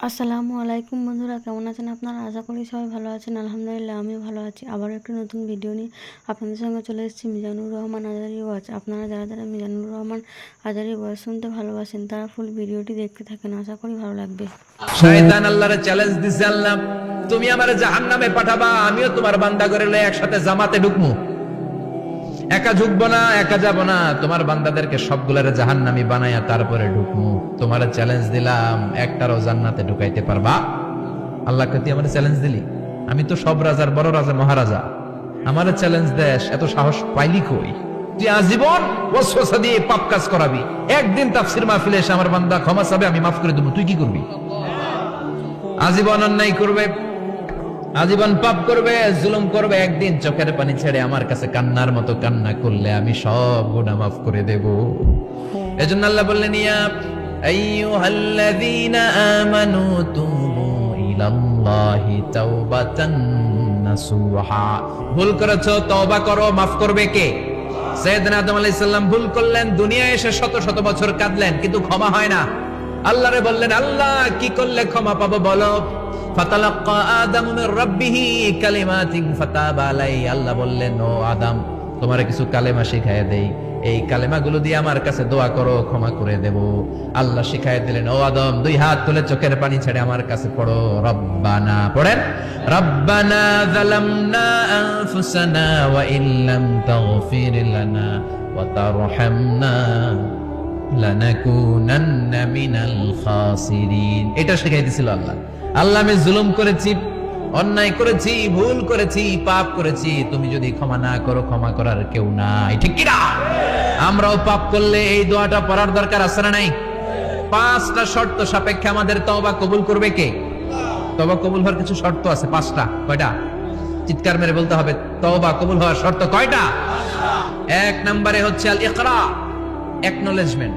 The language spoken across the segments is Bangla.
আসসালামু আলাইকুম বন্ধুরা, কেমন আছেন আপনারা? আশা করি সবাই ভালো আছেন। আলহামদুলিল্লাহ আমিও ভালো আছি। আবারও একটি নতুন ভিডিও নিয়ে আপনাদের সঙ্গে চলে এসেছি মিজানুর রহমান আজারি ওয়াচ। আপনারা যারা যারা মিজানুর রহমান আজারি ওয়াচ শুনতে ভালোবাসেন তারা ফুল ভিডিওটি দেখতে থাকেন, আশা করি ভালো লাগবে। শয়তান আল্লাহরে চ্যালেঞ্জ দিছে, আল্লাহ তুমি আমারে জাহান্নামে পাঠাবা, আমিও তোমার বান্দা করে লয়ে একসাথে জামাতে ঢুকমু। একা ঢুকবো না, একা যাব না, তোমার বান্দাদেরকে সবগুলারে জাহান্নামী বানায়া তারপরে ঢুকমু। তোমারে চ্যালেঞ্জ দিলাম, একটারও জান্নাতে ঢুকাইতে পারবা? আল্লাহকে তুই আমারে চ্যালেঞ্জ দিলি? আমি তো সব রাজার বড় রাজা, মহারাজা। আমারে চ্যালেঞ্জ দেশ, এত সাহস পাইলি কই? তুই আজীবন ওয়াসওয়াসা দিয়ে পাপ কাজ করাবি, একদিন তাফসীর মাহফিলে এসে আমার বান্দা ক্ষমা চাবে, আমি মাফ করে দেবো, তুই কি করবি? আজীবন অন্যায় করবে, আজীবন পাপ করবে, জুলুম করবে, একদিন চোখের পানি ছেড়ে আমার কাছে কান্নার মতো কান্না করলে আমি সব গুনাহ মাফ করে দেব। এজন্য আল্লাহ বললেন, ইয়া আইয়ুহাল্লাযীনা আমানু তুবু ইলাল্লাহি তাওবাতান নাসুহা। ভুল করেছো, তওবা করো, মাফ করবে কে? সাইয়েদনা আদম আলাইহিস সালাম ভুল করলেন, দুনিয়ায় এসে শত শত বছর কাঁদলেন, কিন্তু ক্ষমা হয় না। আল্লাহরে বললেন, আল্লাহ কি করলে ক্ষমা পাবো বলো? ফাতালাক্কা আদামু মির রাব্বিহি কালিমাতিন ফাতাবা আলাইহি। আল্লাহ বললেন, ও আদম, তোমারে কিছু কালেমা শিখায় দেই, এই কালেমাগুলো দিয়ে আমার কাছে দোয়া করো, ক্ষমা করে দেব। আল্লাহ শিখায় দিলেন, ও আদম, দুই হাত তুলে চোখের পানি ছেড়ে আমার কাছে পড়ো, রব্বানা। পড়েন, রব্বানা যালামনা আনফুসানা ওয়া ইল্লাম তাগফির লানা ওয়া তারহামনা লানাকুনান্না মিনাল খাসিরিন। এটা শিখাই দিয়েছিল আল্লাহ। আল্লাহ, আমি জুলুম করেছি, অন্যায় করেছি, ভুল করেছি, পাপ করেছি, তুমি যদি ক্ষমা না করো, ক্ষমা করার কেউ নাই, ঠিক কি না? আমরাও পাপ করলে এই দোয়াটা পড়ার দরকার আছে না নাই? পাঁচটা শর্ত সাপেক্ষে আমাদের তওবা কবুল করবে কে? তওবা কবুল হওয়ার কিছু শর্ত আছে, পাঁচটা। কয়টা? চিৎকার মেরে বলতে হবে, তওবা কবুল হওয়ার শর্ত কয়টা? এক নম্বরে হচ্ছে আল ইকরা, acknowledgement.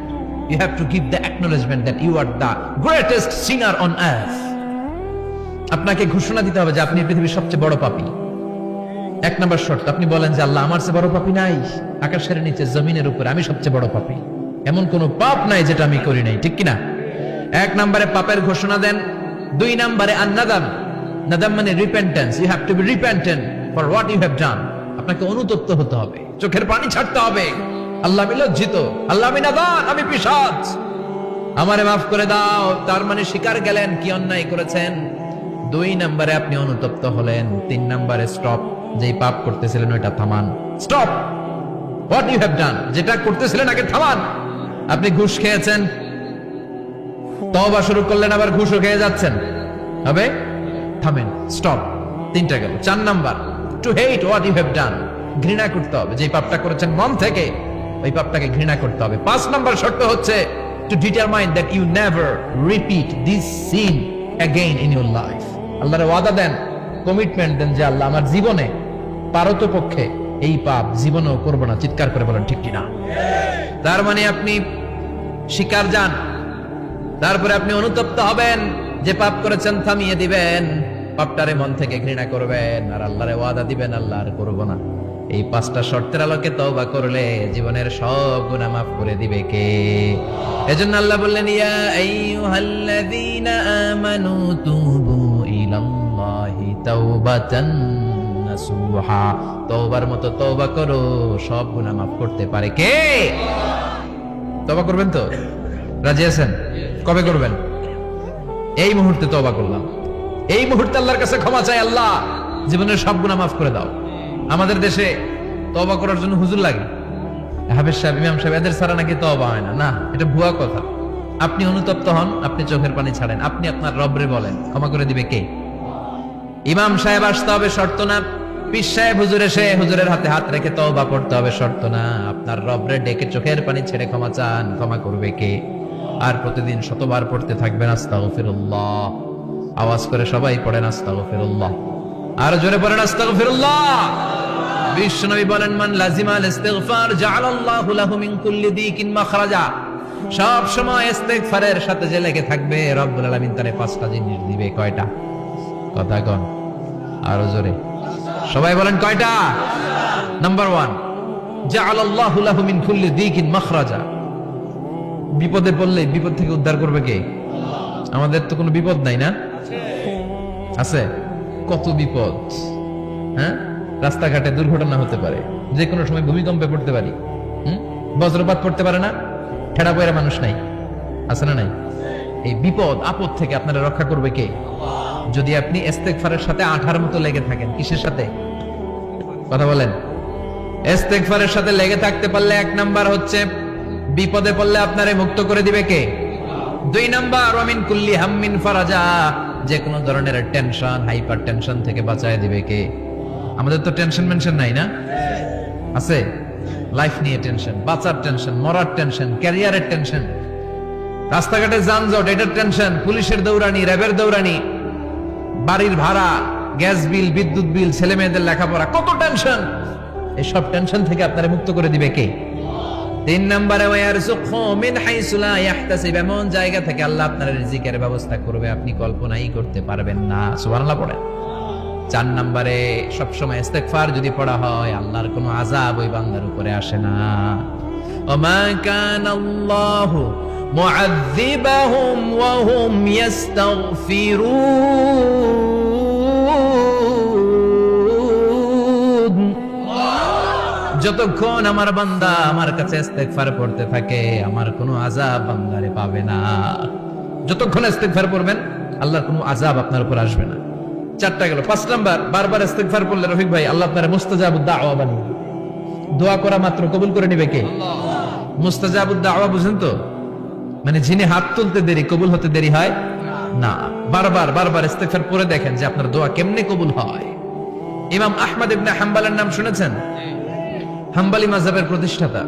You have to give the acknowledgement that you are the greatest sinner on earth. আপনাকে ঘোষণা দিতে হবে যে আপনি পৃথিবীর সবচেয়ে বড় পাপী। এক নম্বর শর্ত, আপনি বলেন যে আল্লাহ, আমার চেয়ে বড় পাপী নাই, আকাশের নিচে জমিনের উপরে আমি সবচেয়ে বড় পাপী, এমন কোন পাপ নাই যেটা আমি করি নাই, ঠিক কিনা? এক নম্বরে পাপের ঘোষণা দেন। দুই নম্বরে আন-নাদাম, নাদাম মানে repentance. You have to be repentant for what you have done. আপনাকে অনুতপ্ত হতে হবে, চোখের পানি ছাড়তে হবে। আল্লাহ, আমি লজ্জিত, আল্লাহ আমি নাদান, আমি পিশাচ, আমারে মাফ করে দাও। তার মানে স্বীকার গেলেন কি অন্যায় করেছেন। দুই নম্বরে আপনি অনুতপ্ত হলেন। তিন নম্বরে স্টপ, যেই পাপ করতেছিলেন ওইটা থামান। Stop what you have done, যেটা করতেছিলেন আগে থামান। আপনি ঘুষ খেয়েছেন, তওবা শুরু করলেন, আবার ঘুষও খেয়ে যাচ্ছেন, হবে? থামেন, স্টপ। তিনটা গেল। চার number, to hate what you have done, ঘৃণা করতে হবে, যে পাপটা করেছেন মন থেকে ওই পাপটাকে ঘৃণা করতে হবে। পাঁচ নাম্বার শর্ত হচ্ছে to determine that you never repeat this sin again in your life. আল্লাহর ওয়াদা দেন, কমিটমেন্ট দেন যে আল্লাহ, আমার জীবনে পারতপক্ষে এই পাপ জীবনেও করব না। চিৎকার করে বলেন, ঠিক কিনা? তার মানে আপনি স্বীকার যান, তারপরে আপনি অনুতপ্ত হবেন, যে পাপ করেছেন থামিয়ে দিবেন, পাপটারে মন থেকে ঘৃণা করবেন, আর আল্লাহরে ওয়াদা দিবেন, আল্লাহ আর করব না। এই পাঁচটা শর্তের আলোকে তওবা করলে জীবনের সব গুনাহ মাফ করে দিবে কে? এজন্য আল্লাহ বললেন, ইয়া আইয়ুহাল্লাযীনা আমানু তুবু ইলাল্লাহি তাওবাতান নাসুহা। তওবার মতো তওবা করো, সব গুনাহ মাফ করতে পারে কে? তওবা করবেন তো? রাজি আছেন? কবে করবেন? এই মুহূর্তে তওবা করলাম, এই মুহূর্তে আল্লাহর কাছে ক্ষমা চাই, আল্লাহ জীবনের সব গুনাহ মাফ করে দাও। আমাদের দেশে তওবা করার জন্য হুজুর লাগে, হাফেজ সাহেব, ইমাম সাহেব, এদের ছাড়া নাকি তওবা হয় না। না, এটা ভুয়া কথা। আপনি অনুতপ্ত হন, আপনি চোখের পানি ছাড়েন, আপনি আপনার রবরে বলেন, ক্ষমা করে দিবে কে? ইমাম সাহেব আসতে হবে শর্ত না, পীর সাহেব হুজুর এসে হুজুরের হাতে হাত রেখে তওবা করতে হবে শর্ত না। আপনার রবরে ডেকে চোখের পানি ছেড়ে ক্ষমা চান, ক্ষমা করবে কে? আর প্রতিদিন শতবার পড়তে থাকবেন আস্তাগফিরুল্লাহ। আওয়াজ করে সবাই পড়েন আস্তাগফিরুল্লাহ, আর জোরে পড়েন আস্তাগফিরুল্লাহ। বিশ্বনবী বলেন, মান লাজিমাল ইস্তিগফার জাআলাল্লাহু লাহু মিন কুল্লি দিকিন মাখরাজা। সব সময় ইস্তিগফারের সাথে যে লেগে থাকবে, রব্বুল আলামিন তারে পাঁচটা জিনিস দিবে। কয়টা? কথা কন আরো জোরে, সবাই বলেন কয়টা? নাম্বার 1, জাআলাল্লাহু লাহু মিন কুল্লি দিকিন মাখরাজা। বিপদে পড়লে বিপদ থেকে উদ্ধার করবে কে? আমাদের তো কোনো বিপদ নাই না? আছে? কত বিপদ, হ্যাঁ? রাস্তাঘাটে দুর্ঘটনা হতে পারে, যে কোনো সময় ভূমিকম্পে পড়তে পারি, বজ্রপাত পড়তে পারে না, ঠেড়া পয়রা মানুষ নাই, আছে না নাই? এই বিপদ আপদ থেকে আপনারা রক্ষা করবে কে? যদি আপনি ইস্তেগফারের সাথে আঠার মতো লেগে থাকেন। কিসের সাথে? কথা বলেন। ইস্তেগফারের সাথে লেগে থাকতে পারলে 1 নাম্বার হচ্ছে বিপদে পড়লে আপনারে মুক্ত করে দিবে কে? 2 নাম্বার ওয়ামিন কুল্লি হাম্মিন ফারাজা, যে কোনো ধরনের টেনশন, হাইপার টেনশন থেকে বাঁচায় দিবে কে? আমাদের তো টেনশন মেনশন নাই না? আছে? লাইফ নিয়ে টেনশন, বাঁচার টেনশন, মরার টেনশন, ক্যারিয়ারের টেনশন, রাস্তাঘাটে যানজট এটার টেনশন, পুলিশের দৌড়ানি, র্যাবের দৌড়ানি, বাড়ির ভাড়া, গ্যাস বিল, বিদ্যুৎ বিল, ছেলে মেয়েদের লেখাপড়া, কত টেনশন। এই সব টেনশন থেকে আপনারা মুক্ত করে দিবে কে? 3 নম্বরে ওয়ারযুকহু মিন হাইসু লা ইয়াহতাসিব, এমন জায়গা থেকে আল্লাহ আপনার রিজিকের ব্যবস্থা করবে আপনি কল্পনাই করতে পারবেন না। সুবহানাল্লাহ পড়েন। 4 নম্বরে সবসময় ইস্তেগফার যদি পড়া হয় আল্লাহর কোনো আযাব ওই বান্দার উপরে আসে না। ওমা কানাল্লাহু মুআযযিবাহুম ওয়া হুম ইস্তাগফিরুন, যতক্ষণ আমার বান্দা আমার কাছে ইস্তেগফার পড়তে থাকে আমার কোনো আযাব বান্দারে পাবে না। যতক্ষণ ইস্তেগফার পড়বেন আল্লাহর কোনো আযাব আপনার উপর আসবে না। 4টা গেল। 5 নাম্বার, বারবার ইস্তেগফার পড়লে রফিক ভাই আল্লাহ আপনার মুস্তাজাবুদ দাওয়া বানিয়ে দিবে। দোয়া করা মাত্র কবুল করে নেবে কে? মুস্তাজাবুদ দাওয়া বুঝেন তো? মানে যিনি হাত তুলতে দেরি কবুল হতে দেরি হয় না। বারবার বারবার ইস্তেগফার পড়ে দেখেন যে আপনার দোয়া কেমনে কবুল হয়। ইমাম আহমদ ইবনে হাম্বলের নাম শুনেছেন? হাম্বলি মাযহাবের প্রতিষ্ঠাতা।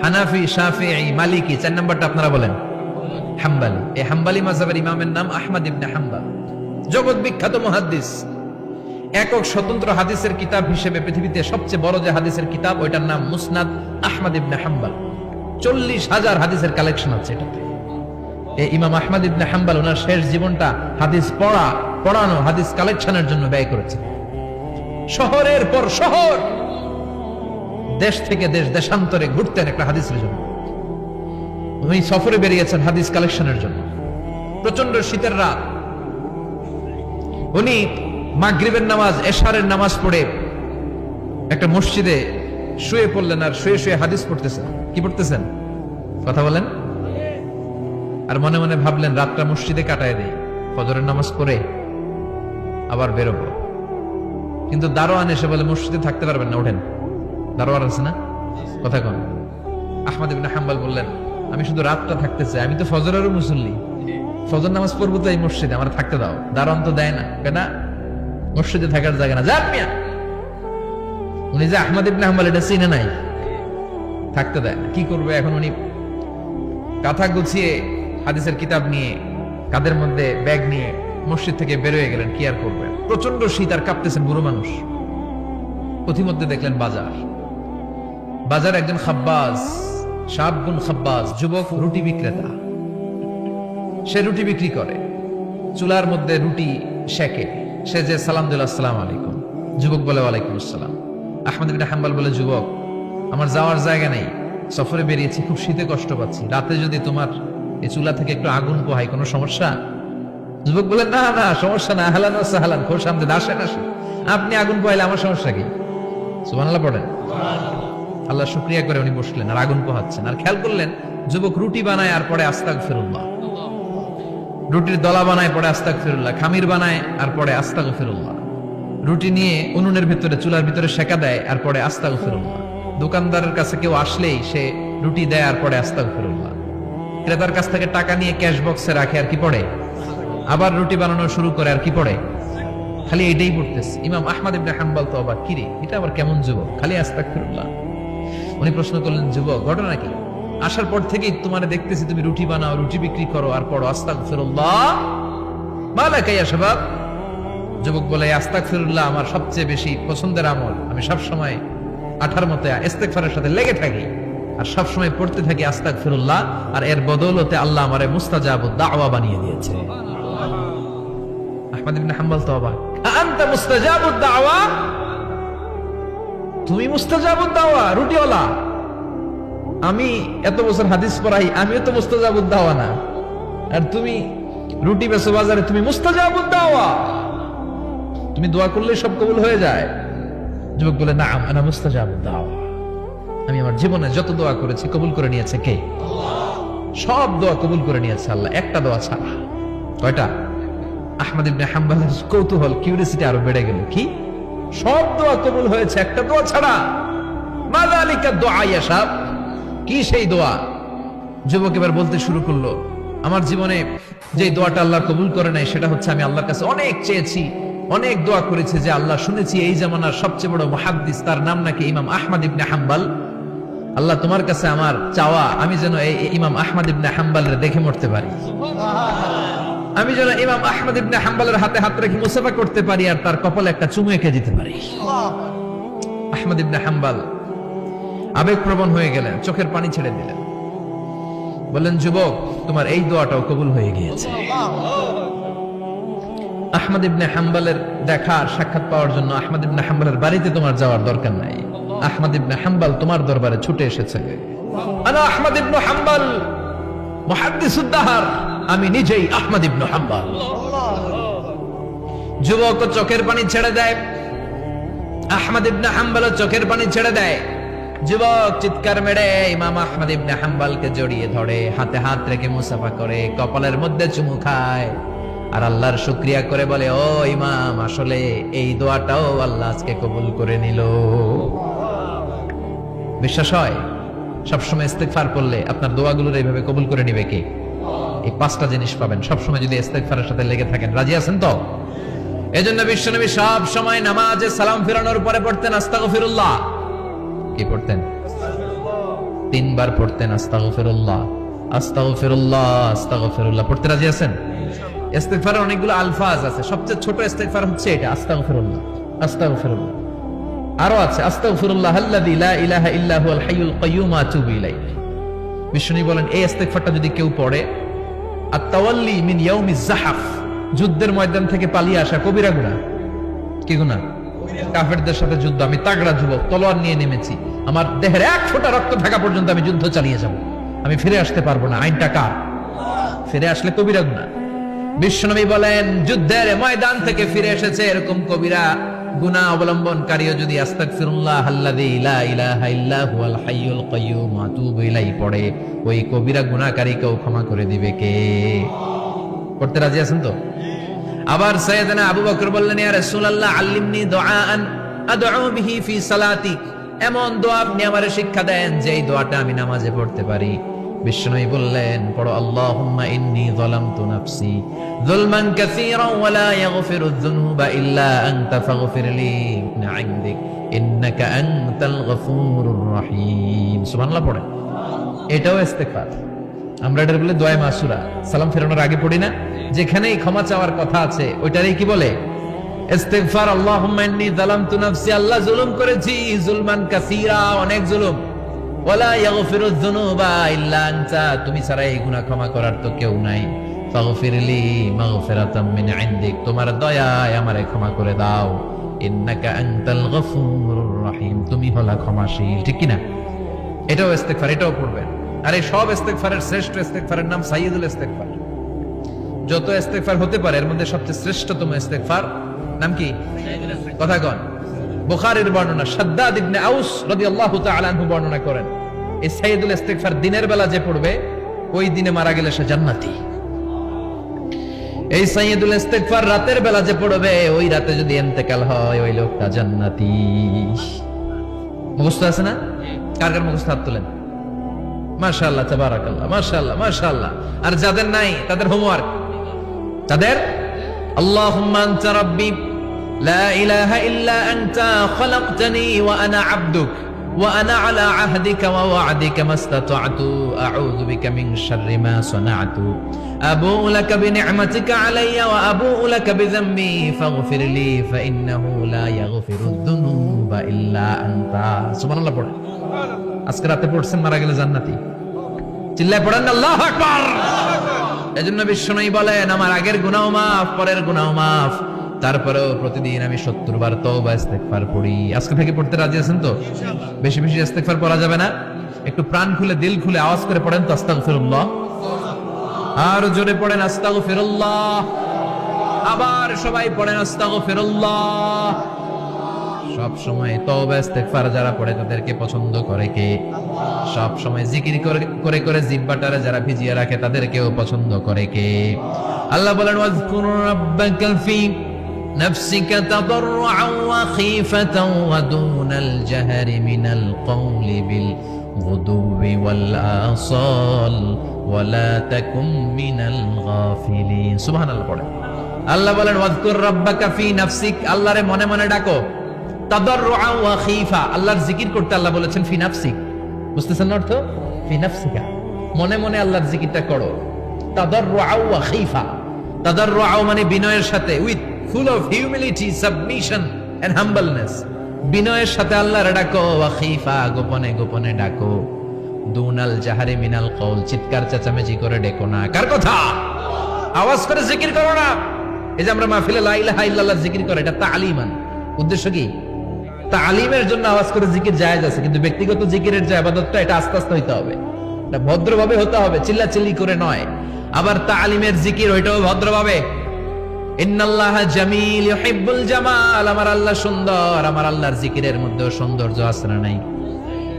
হানাফি, শাফিঈ, মালিকি, 4 নাম্বারটা আপনারা বলেন হাম্বলি। এই হাম্বলি মাযহাবের ইমামের নাম আহমদ ইবনে হাম্বল, জগৎ বিখ্যাত মুহাদ্দিস। একক স্বতন্ত্র হাদিসের কিতাব হিসেবে পৃথিবীতে সবচেয়ে বড় যে হাদিসের কিতাব ওইটার নাম মুসনাদ আহমদ ইবনে হাম্বল। 40,000 হাদিসের কালেকশন আছে এটাতে। এই ইমাম আহমদ ইবনে হাম্বল ওনার শেষ জীবনটা হাদিস পড়ানো, হাদিস কালেকশনের জন্য ব্যয় করেছে। শহরের পর শহর, দেশ থেকে দেশ, দেশান্তরে ঘুরতেন একটা হাদিসের জন্য। উনি সফরে বেরিয়েছেন হাদিস কালেকশনের জন্য। প্রচন্ড শীতের রাত, উনি মাগরিবের নামাজ, এশারের নামাজ পড়ে একটা মসজিদে শুয়ে পড়লেন আর শুয়ে শুয়ে হাদিস পড়তেছেন। কি পড়তেছেন? কথা বলেন। আর মনে মনে ভাবলেন রাতটা মসজিদে কাটায় দেই, ফজরের নামাজ পড়ে আবার বেরোবো। কিন্তু দারোয়ান এসে বলে মসজিদে থাকতে পারবেন না, ওঠেন। দারোয়ান আছে না? কথা কন। আহমদ ইবনে হাম্বল বললেন আমি শুধু রাতটা থাকতে চাই, আমি তো ফজরেরও মুসল্লি, ফজর নামাজ পড়বো তো এই মসজিদে, আমার থাকতে দাও। দারোয়ান তো দেয় না, কেনা মসজিদে থাকার জায়গা না, যাক মিয়া। উনি যে আহমদ ইবনে হাম্বল এটা চিনে নাই, থাকতে দেয় না। কি করবে এখন? উনি কাঁথা গুছিয়ে হাদিসের কিতাব নিয়ে কাঁধের মধ্যে ব্যাগ নিয়ে মসজিদ থেকে বেরোয় গেলেন। কি আর করবেন, প্রচন্ড শীত আর কাঁপতেছেন বুড়ো মানুষ। পথিমধ্যে দেখলেন বাজার একজন খাব্বাজ, শাবগুন খাব্বাজ, যুবক রুটি বিক্রেতা। সে রুটি বিক্রি করে, চুলার মধ্যে রুটি সেকে। সে যে সালাম দিল আসসালামু আলাইকুম, যুবক বলে ওয়ালাইকুম আসসালাম। আহমদ ইবনে হাম্বল বলে যুবক আমার যাওয়ার জায়গা নেই, সফরে বেরিয়েছি, খুব শীতে কষ্ট পাচ্ছি, রাতে যদি তোমার এই চুলা থেকে একটু আগুন পোহাই কোনো সমস্যা? যুবক বলে না না সমস্যা না, আহলান ওয়া সাহলান, খোশ আমদেদ, আসেন আসেন, আপনি আগুন পোহাইলে আমার সমস্যা কি? সুবহানাল্লাহ পড়েন। আল্লাহ শুকরিয়া করে উনি বসলেন আর আগুন পোহাচ্ছেন। আর খেয়াল করলেন যুবক রুটি বানায় আর পরে আস্তাগফিরুল্লাহ, রুটির দলা বানায় পরে আস্তাগফিরুল্লাহ, খামির বানায় আর পরে আস্তাগফিরুল্লাহ, রুটি নিয়ে উনুনের ভিতরে চুলার ভিতরে সেকা দেয় আর পরে আস্তাগফিরুল্লাহ, দোকানদারের কাছে কেউ আসলেই সে রুটি দেয় আর পরে আস্তাগফিরুল্লাহ, ক্রেতার কাছ থেকে টাকা নিয়ে ক্যাশ বক্সে রাখে আর কি পড়ে, আবার রুটি বানানো শুরু করে আর কি পড়ে, খালি এটাই পড়তেছে। ইমাম আহমদ ইবনে হাম্বল তো অবাক, কিরে এটা আবার কেমন যুবক, খালি আস্তাগফিরুল্লাহ। উনি প্রশ্ন করলেন যুবক ঘটনা কি? আসার পর থেকেই তোমার দেখতেছি তুমি রুটি বানাও, রুটি বিক্রি করো আর পড়ো আস্তাগফিরুল্লাহ, মালাকা ইয়া শাবাব। যুবক বলে আস্তাগফিরুল্লাহ আমার সবচেয়ে বেশি পছন্দের আমল, আমি সব সময় আঠার মতো ইস্তেগফারের সাথে লেগে থাকি আর সব সময় পড়তে থাকি আস্তাগফিরুল্লাহ, আর এর বদৌলতে আল্লাহ আমারে মুস্তাজাবুদ দাওয়া বানিয়ে দিয়েছে। আহমদ ইবনে হাম্বল তো অবাক, আনতা মুস্তাজাবুদ দাওয়া, তুমি মুস্তাজাবুদ দাওয়া রুটিওয়ালা? আমি এত বছর হাদিস পড়াই, আমিও তো মুস্তাজাবুদ দাওয়া না, আর তুমি রুটি বেচো বাজারে, তুমি মুস্তাজাবুদ দাওয়া, তুমি দোয়া করলে সব কবুল হয়ে যায়। যুবক বলে না, আনা মুস্তাজাবুদ দাওয়া, আমি আমার জীবনে যত দোয়া করেছি কবুল করে নিয়েছে কে? সব দোয়া কবুল করে নিয়েছে আল্লাহ, একটা দোয়া ছাড়া। কয়টা? আহমদ ইবনে হাম্বলের কৌতূহল, কিউরিয়াসিটি আরো বেড়ে গেল। কি? সব দোয়া কবুল হয়েছে, একটা দোয়া ছাড়া। মাযালিকা দুআ ইয়া শাব, কি সেই দোয়া? যুবক এবার বলতে শুরু করলো, আমার জীবনে যে দোয়াটা আল্লাহ কবুল করে নাই সেটা হচ্ছে আমি আল্লাহর কাছে অনেক চেয়েছি, অনেক দোয়া করেছি, যে আল্লাহ শুনেছি এই জামানার সবচেয়ে বড় মুহাদ্দিস, তার নাম নাকি ইমাম আহমদ ইবনে হাম্বল। আল্লাহ তোমার কাছে আমার চাওয়া, আমি যেন এই ইমাম আহমদ ইবনে হাম্বলের দেখে মরতে পারি, আমি যেন ইমাম আহমদ ইবনে হাম্বলের হাতে হাত রেখে মুসাফা করতে পারি আর তার কপালে একটা চুমু এঁকে দিতে পারি। আহমদ ইবনে হাম্বল আবেগপ্রবণ হয়ে গেলেন, চোখের পানি ছেড়ে দিলেন, বললেন যুবক তোমার এই দোয়াটাও কবুল হয়ে গিয়েছে। আহমদ ইবনে হাম্বলের দেখার সাক্ষাৎ পাওয়ার জন্য আহমদ ইবনে হাম্বলের বাড়িতে তোমার যাওয়ার দরকার নাই, আহমদ ইবনে হাম্বল তোমার দরবারে ছুটে এসেছে। আনা আহমদ ইবনে হাম্বল মুহাদ্দিসুদ দাহর, আমি নিজেই আহমদ ইবনে হাম্বল। যুবক চোখের পানি ছেড়ে দেয়, আহমদ ইবনে হাম্বল চোখের পানি ছেড়ে দেয়। যুবক চিৎকার মেরে ইমাম আহমদ ইবনে হাম্বলকে জড়িয়ে ধরে, হাতে হাত রেখে মুসাফা করে, কপালের মধ্যে চুমু খায় আর আল্লাহর শুকরিয়া করে বলে, ও ইমাম, আসলে এই দোয়াটাও আল্লাহ আজকে কবুল করে নিল। বিশ্বাস হয় সবসময় ইস্তেগফার করলে আপনার দোয়াগুলোর এইভাবে কবুল করে নিবে কে? এই পাঁচটা জিনিস পাবেন সবসময় যদি ইস্তেগফারের সাথে লেগে থাকেন। রাজি আছেন তো? এজন্য বিশ্বনবী সব সময় নামাজে সালাম ফিরানোর পরে পড়তেন আস্তাগফিরুল্লাহ। কি পড়তেন? 3 বার পড়তেন আস্তাগফিরুল্লাহ, আস্তাগফিরুল্লাহ, আস্তাগফিরুল্লাহ। পড়তে রাজি আছেন? ইস্তেগফারের অনেকগুলো আলফাজ আছে, সবচেয়ে ছোট ইস্তেগফার হচ্ছে এটা, আস্তাগফিরুল্লাহ, আস্তাগফিরুল্লাহ। আরো আছে আস্তাগফিরুল্লাহ আল্লাযী লা ইলাহা ইল্লা হুয়াল হাইয়ুল কাইয়্যুম ওয়া আতুবু ইলাইহি। বিশ্বনবী বলেন এই ইস্তেগফারটা যদি কেউ পড়ে, আত-তাওয়াল্লি মিন ইয়াউমিজ যাহাফ, যুদ্ধের ময়দান থেকে পালিয়ে আসা কবিরা গুনাহ। কি গুনাহ? কাফেরদের সাথে যুদ্ধ, আমি তাগড়া যুবক, তলোয়ার নিয়ে নেমেছি, আমার দেহের 1 ফোঁটা রক্ত থাকা পর্যন্ত আমি যুদ্ধ চালিয়ে যাব, আমি ফিরে আসতে পারবো না, আইনটা কার? ফিরে আসলে কবিরা গুনাহ। বিশ্বনবী বলেন যুদ্ধের ময়দান থেকে ফিরে এসেছে এরকম কবিরা গুনাহ অবলম্বনকারীও যদি আস্তাগফিরুল্লাহ আল্লাযী লা ইলাহা ইল্লা হুয়াল হাইয়ুল কাইয়্যুম ওয়া আতুবু ইলাইহি পড়ে, ওই কবিরা গুনাহকারীকেও ক্ষমা করে দিবে কে? পড়তে রাজি আছেন তো? আবার সাইয়েদনা আবু বকর বললেন, ইয়া রাসূলুল্লাহ আল্লিমনি দুআআন আদউ বিহি ফি সালাতি, এমন দোয়া আপনি আমারে শিক্ষা দেন যে এই দোয়াটা আমি নামাজে পড়তে পারি। বিশ্বনবী বললেন পড়ো, আল্লাহুম্মা ইন্নী যালামতু নাফসি যুলমান কাসীরান ওয়া লা ইয়াগফিরুয যুনুবা ইল্লা আনতা ফাগফিরলি মিন ইনদিক ইন্নাকা আনতাল গফুরুর রহিম। সুবহানাল্লাহ পড়েন, এটাও ইস্তেগফার। আমরা এটার বলে দোয়া মাসুরা, সালাম ফেরানোর আগে পড়ি না? যেখানেই ক্ষমা চাওয়ার কথা আছে ওইটারই কি বলে? ইস্তেগফার। আল্লাহুম্মা ইন্নী যালামতু নাফসি, আল্লাহ জুলুম করেছি, যুলমান কাসীরা, অনেক জুলুম, ওয়ালা ইয়াগফিরুয যুনুবা ইল্লা আনতা, তুমি ছাড়া এই গুনাহ ক্ষমা করার তো কেউ নাই, ফাগফিরলি মাগফিরাতাম মিন ইনদিক, তোমার দয়ায় আমারে ক্ষমা করে দাও, ইন্নাকা আনতাল গফুরুর রহিম, তুমি হলা ক্ষমাশীল। ঠিক কি না? এটাও ইস্তেগফার, এটাও পড়বেন। আর এই সব ইস্তেগফারের শ্রেষ্ঠ ইস্তেগফারের নাম সাইয়্যিদুল ইস্তেগফার। যত ইস্তেগফার হতে পারে এর মধ্যে সবচেয়ে শ্রেষ্ঠতম ইস্তেগফার নাম কি? কথা কন। বুখারীর বর্ণনা, শাদ্দাদ ইবনে আউস রাদিয়াল্লাহু তাআলা আনহু বর্ণনা করেন, এই সাইয়্যিদুল ইস্তেগফার দিনের বেলা যে পড়বে ওই দিনে মারা গেলে সে জান্নাতি। এই সাইয়্যিদুল ইস্তেগফার রাতের বেলা যে পড়বে ওই রাতে যদি ইন্তেকাল হয় ওই লোকটা জান্নাতি। মুখস্থ আছে না? কার কার মুখস্থ? হাত তোলেন। মাশাআল্লাহ, তাবারাকাল্লাহ, মাশাআল্লাহ, মাশাআল্লাহ। আর যাদের নাই তাদের হোমওয়ার্ক, তাদের আল্লাহুম্মা আনতা রাব্বি লা ইলাহা ইল্লা আনতা খালাকতানি ওয়া আনা আবদুক ওয়া আনা আলা আহদিকা ওয়া ওয়া'দিকা মাস্তাতা'তু আউযু বিকা মিন শাররি মা সানা'তু আবু'ু লাকা বিনি'মাতিকা আলাইয়া ওয়া আবু'ু লাকা বিযামবি ফাগফিরলি ফাইন্নাহু লা ইয়াগফিরুয যুনুবা ইল্লা আনতা। সুবহানাল্লাহ পড়েন। আজকে রাতে পড়ছেন, মারা গেলে জান্নাতি। চিল্লায় পড়েন আল্লাহু আকবার। এজন্য বিশ্বনবী বলেন আমার আগের গুনাহ মাফ, পরের গুনাহ মাফ, তারপরেও প্রতিদিন আমি 70 বার তওবা ইস্তেগফার পড়ি। আজকে থেকে পড়তে রাজি আছেন তো? বেশি বেশি ইস্তেগফার পড়া যাবে না? একটু প্রাণ খুলে দিল খুলে আওয়াজ করে পড়েন তো আস্তাগফিরুল্লাহ আর জোরে পড়েন আস্তাগফিরুল্লাহ। আবার সবাই পড়েন আস্তাগফিরুল্লাহ। সব সময় তওবা ইস্তেগফার যারা পড়ে তাদেরকে পছন্দ করে কে? সব সময় জিকির করে করে জিহ্বাটারে যারা ভিজিয়ে রাখে তাদেরকেও পছন্দ করে কে? আল্লাহ বলেন ওয়াজকুর রাব্বাকা ফি নাফসিকা তাদাররুআন ওয়া খীফাতান ওয়া দুনাল জাহরি মিনাল কওলি বিল গুদুবি ওয়াল আসাল ওয়া লা তাকুম মিনাল গাফিলিন। সুবহানাল্লাহ পড়ে। আল্লাহ বলেন ওয়াজকুর রাব্বাকা ফি নাফসিক, আল্লাহরে মনে মনে ডাকো। তাদাররুআন ওয়া খীফা, আল্লাহর জিকির করতে আল্লাহ বলেছেন ফি নাফসিক। বুঝতেছেন না অর্থ? ফি নাফসিকা, মনে মনে আল্লাহর জিকিরটা করো। তাদাররুআন ওয়া খীফা, তাদাররুআন মানে বিনয়ের সাথে, with full of humility, submission and humbleness. বিনয়ের সাথে আল্লাহর ডাকো। ওয়া খীফা, গোপনে গোপনে ডাকো। দুনাল জাহারি মিনাল কওল, চিৎকার চেঁচামেচি করে ডেকো না। কার কথা? আওয়াজ করে জিকির করো না। এই যে আমরা মাহফিলে লা ইলাহা ইল্লাল্লাহ জিকির করে, এটা তালিমান। উদ্দেশ্য কি? তালিমের জন্য আওয়াজ করে জিকির জায়েজ আছে, কিন্তু ব্যক্তিগত জিকিরের যে ইবাদতটা, এটা আস্তে আস্তে হইতে হবে, এটা ভদ্রভাবে হতে হবে, চিল্লাচিল্লি করে নয়। আবার তালিমের জিকির ওইটাও ভদ্রভাবে। ইন্নাল্লাহা জামিল ইউহিব্বুল জামাল, আমার আল্লাহ সুন্দর, আমার আল্লাহর জিকিরের মধ্যেও সৌন্দর্য আছে না নাই?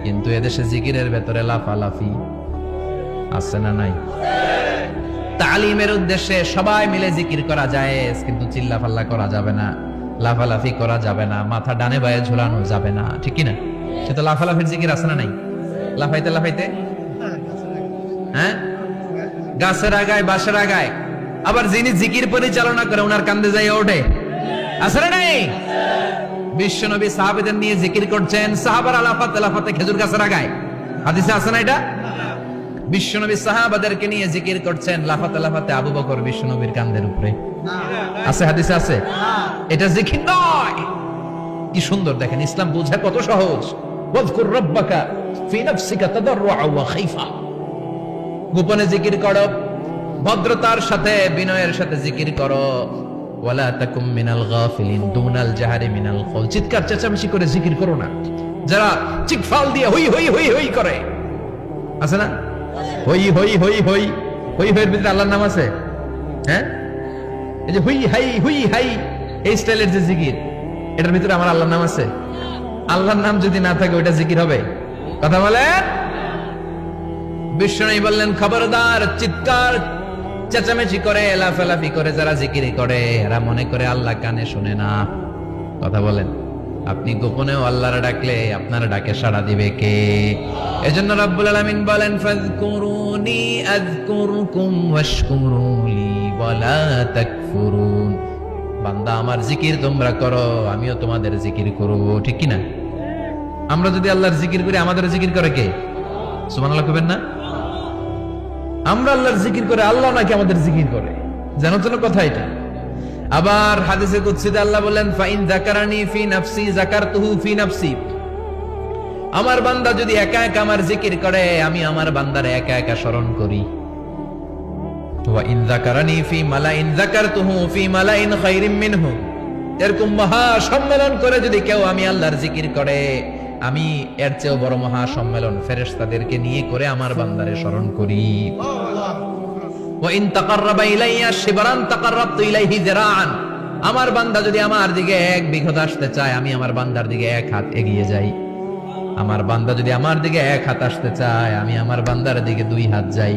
কিন্তু এদেশে জিকিরের ভেতরে লাফালাফি আছে না নাই? তালিমের উদ্দেশ্যে সবাই মিলে জিকির করা যায়, কিন্তু চিল্লাফাল্লা করা যাবে না, লাফালাফি করা যাবে না, মাথা ডানে বায়ে ঝুলানো যাবে না, ঠিক কি না? সে তো লাফালাফির জিকির আছে না নাই? লাফাইতে লাফাইতে, হ্যাঁ, গাছের আগায় বাঁশের আগায়। আবার যিনি জিকির পরিচালনা করে ওনার কান্দে যাই ওঠে, আছে না নাই? বিশ্বনবী সাহাবাদের নিয়ে জিকির করছেন, সাহাবারা লাফাতে লাফাতে খেজুর গাছের আগায়। হাদিসে আছে না এটা? বিশ্বনবী সাহাবাদেরকে নিয়ে জিকির করছেন, লাফাতে লাফাতে আবু বকর বিশ্বনবীর কাঁধের উপরে। আছে, হাদিসে আছে। এটা জিকির নয়। কি সুন্দর দেখেন, ইসলাম বোঝা কত সহজ। ওয়াজকুর রাব্বাকা ফি নাফসিকা তাদাররুআন ওয়া খীফা, গোপনে জিকির করো, ভদ্রতার সাথে বিনয়ের সাথে জিকির করো। ওয়ালা তাকুম মিনাল গাফিলিন, দুনাল জাহারি মিনাল কওল, চিৎকার চেঁচামেচি করে জিকির করো না। যারা চিকফাল দিয়ে হই হই হই হই করে, আছে না? হই হই হই হই হই হইয়ের ভিতরে আল্লাহর নাম আছে, হ্যাঁ? এই যে হুই হাই হুই হাই, এই স্টাইলের যে জিকির, এটার ভিতরে আমার আল্লাহর নাম আছে? আল্লাহর নাম যদি না থাকে ওইটা জিকির হবে? কথা বলেন। বিষ্ণু বললেন খবরদার, চিৎকার চেঁচামেচি করে লাফালাফি করে যারা জিকির করে, এরা মনে করে আল্লাহ কানে শুনে না। কথা বলেন। আপনি গোপনেও আল্লাহর ডাকলে আপনার ডাকে সাড়া দিবে কে? এজন্য রাব্বুল আলামিন বলেন ফাযকুরুনি আযকুরকুম ওয়াশকুরুলি ওয়ালা তাকফুরুন। বান্দা আমার জিকির তোমরা করো, আমিও তোমাদের জিকির করব, ঠিক কি না? আমরা যদি আল্লাহর জিকির করি, আমাদের জিকির করে কে? সুবহানাল্লাহ কইবেন না? আমরা আল্লাহর জিকির করে, আল্লাহ নাকি আমাদের জিকির করে, জানো তো কথা এটা? আবার হাদিসে কুদসিতে আল্লাহ বলেন ফাইন যাকারানি ফি নাফসি যাকারতুহু ফি নাফসি, আমার বান্দা যদি একা একা আমার জিকির করে, আমি আমার বান্দারে একা একা স্মরণ করি। ওয়া ইন যাকারানি ফি মালাইন যাকারতুহু ফি মালাইন খায়রিম মিনহু, এরকম মহা সম্মেলন করে যদি কেউ আমি আল্লাহর জিকির করে, আমি এর চেয়েও বড় মহা সম্মেলন ফেরেশতাদেরকে নিয়ে করে আমার বান্দারে স্মরণ করি। ওয়া ইন তাকাররাবা ইলাইয়া শিবরান তাকাররাবতু ইলাইহি যিরাআন, আমার বান্দা যদি আমার দিকে এক বিঘত আসতে চায়, আমি আমার বান্দার দিকে এক হাত এগিয়ে যাই। আমার বান্দা যদি আমার দিকে এক হাত আসতে চায়, আমি আমার বান্দার দিকে দুই হাত যাই।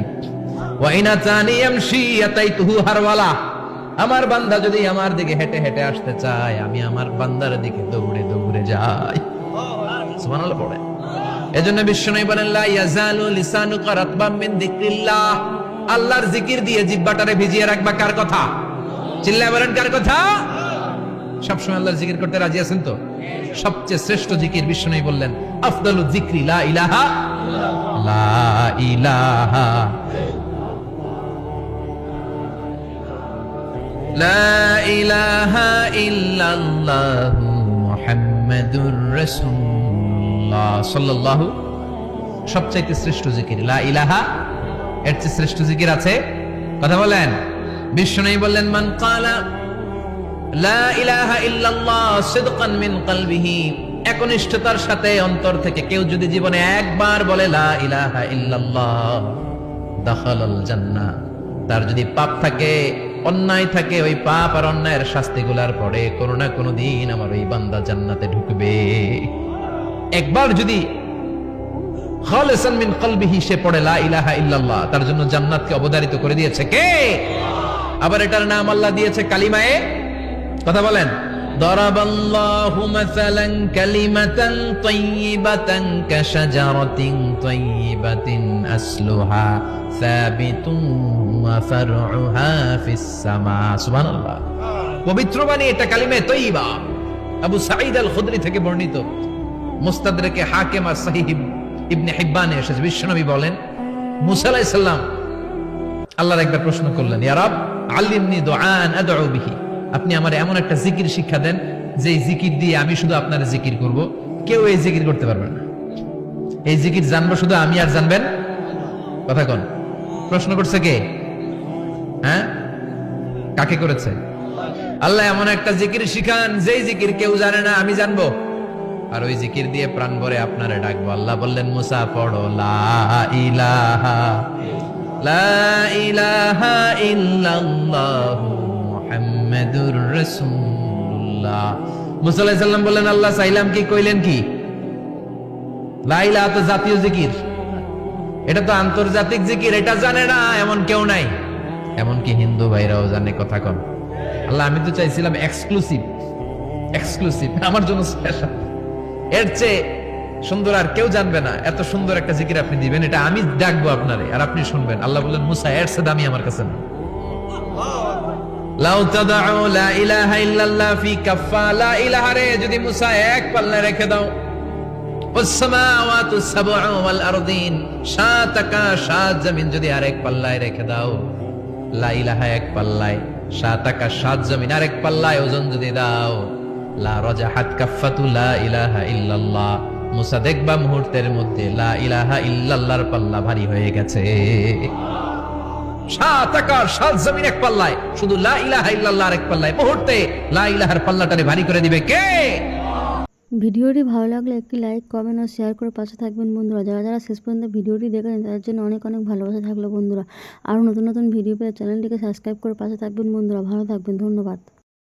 ওয়া ইন আতানি ইয়ামশি আতাইতুহু হারওয়ালা, আমার বান্দা যদি আমার দিকে হেঁটে হেঁটে আসতে চায়, আমি আমার বান্দার দিকে দৌড়ে দৌড়ে যাই। সুবহানাল্লাহ পড়ে। এজন্য বিশ্বনবী বলেন লা ইয়াজালু লিসানুকা রাতবাম মিন যিকরিল্লাহ, আল্লাহর জিকির দিয়ে জিহ্বাটারে ভিজিয়ে রাখবা। কার কথা? চিল্লায় বলেন কার কথা? সবসময় আল্লাহর জিকির করতে রাজি আছেন তো? সবচেয়ে শ্রেষ্ঠ জিকির বিশ্বনবী বললেন আফদালু যিকরি লা ইলাহা লা ইলাহা লা ইলাহা ইল্লাল্লাহু মুহাম্মাদুর রাসূলুল্লাহ সাল্লাল্লাহু, সবচেয়ে শ্রেষ্ঠ জিকির লা ইলাহা। এর চেয়ে শ্রেষ্ঠ জিকির আছে? কথা বলেন। বিশ্বনবী বললেন মান ক্বালা লা ইলাহা ইল্লাল্লাহ সিদকান মিন কলবিহি, একনিষ্ঠতার সাথে অন্তর থেকে কেউ যদি জীবনে একবার বলে লা ইলাহা ইল্লাল্লাহ, দাখালাল জান্নাহ, তার যদি পাপ থাকে, অন্যায় থাকে, ওই পাপ আর অন্যায়ের শাস্তিগুলার পরে কোনো না কোনো দিন আমার ওই বান্দা জান্নাতে ঢুকবে। একবার যদি খালিসান মিন কলবিহি সে পড়ে লা ইলাহা ইল্লাল্লাহ, তার জন্য জান্নাতকে অবধারিত করে দিয়েছে কে? আবার এটার নাম আল্লাহ দিয়েছে কালিমায়ে, কথা বলেন, দরাবাল্লাহু মাসালান কালিমাতান তাইয়িবাতান কাশাজারাতিন তাইয়িবাতিন আসলুহা সাবিতুন ওয়া ফারউহা ফিস সামা। সুবহানাল্লাহ। পবিত্র বাণী এটা কালিমে তৈয়বা। আবু সাঈদ আল খুদরি থেকে বর্ণিত, মুস্তাদরাকে হাকিম আর সহিহ ইবনে হিব্বানে এসেছে, বিশ্বনবী বলেন মুসা আলাইহিস সালাম আল্লাহর একবার প্রশ্ন করলেন, ইয়া রব আল্লিমনি দুআন আদউ বিহি, আপনি আমার এমন একটা জিকির শিক্ষা দেন যে জিকির দিয়ে আমি শুধু আপনার জিকির করব, কেউ এই জিকির করতে পারবে না। এই জিকির জানবো শুধু আমি আর জানবেন, কথা কোন? প্রশ্ন করছে কে? হ্যাঁ, কাকে করেছে? আল্লাহ এমন একটা জিকির শিখান যেই জিকির কেউ জানে না, আমি জানবো, আর ওই জিকির দিয়ে প্রাণ ভরে আপনারে ডাকবো। আল্লাহ বললেন মুসা পড়ো লা ইলাহা ইল্লাল্লাহু মুহাম্মাদুর রাসূলুল্লাহ। মুসা আলাইহিস সালাম বললেন আল্লাহ চাইলাম কি, কইলেন কি? লা ইলাহা তো জাতীয় জিকির, এটা তো আন্তর্জাতিক জিকির, এটা জানে না এমন কেউ নাই, এমনকি হিন্দু ভাইরাও জানে, কথা কন। আল্লাহ আমি তো চাইছিলাম এক্সক্লুসিভ, আমার জন্য স্পেশাল, এর চেয়ে সুন্দর আর কেউ জানবে না, এত সুন্দর একটা জিকির আপনি দিবেন, এটা আমি ডাকবো আপনারে আর আপনি শুনবেন। আল্লাহ বললেন মুসা এর চেয়ে দামি আমার কাছে না। লাউ তাদউ লা ইলাহা ইল্লাল্লাহ ফি কাফা, লা ইলাহা রে যদি মুসা এক পাল্লায় রেখে দাও, ওয়াস সামাওয়াতু সাবউ ওয়াল আরদিন, সাত আকাশ সাত জমিন যদি আরেক পাল্লায় রেখে দাও, লা ইলাহা এক পাল্লায়, সাত আকাশ সাত জমিন আরেক পাল্লায় ওজন যদি দাও, লা রাজাহাত কাফাতু লা ইলাহা ইল্লাল্লাহ, মুসা দেখবা মুহূর্তের মধ্যে লা ইলাহা ইল্লাল্লাহর পাল্লা ভারী হয়ে গেছে। সাত আকাশ সাত জমিন এক পাল্লায়, শুধু লা ইলাহা ইল্লাল্লাহর এক পাল্লায়, মুহূর্তে লা ইলাহার পাল্লাটারে ভারী করে দিবে কে? ভিডিওটি ভালো লাগলে একটি লাইক, কমেন্ট ও শেয়ার করে পাশে থাকবেন বন্ধুরা। যারা যারা শেষ পর্যন্ত ভিডিওটি দেখেন তাদের জন্য অনেক অনেক ভালোবাসা থাকলো বন্ধুরা। আরও নতুন নতুন ভিডিও পেয়ে চ্যানেলটিকে সাবস্ক্রাইব করে পাশে থাকবেন বন্ধুরা। ভালো থাকবেন, ধন্যবাদ।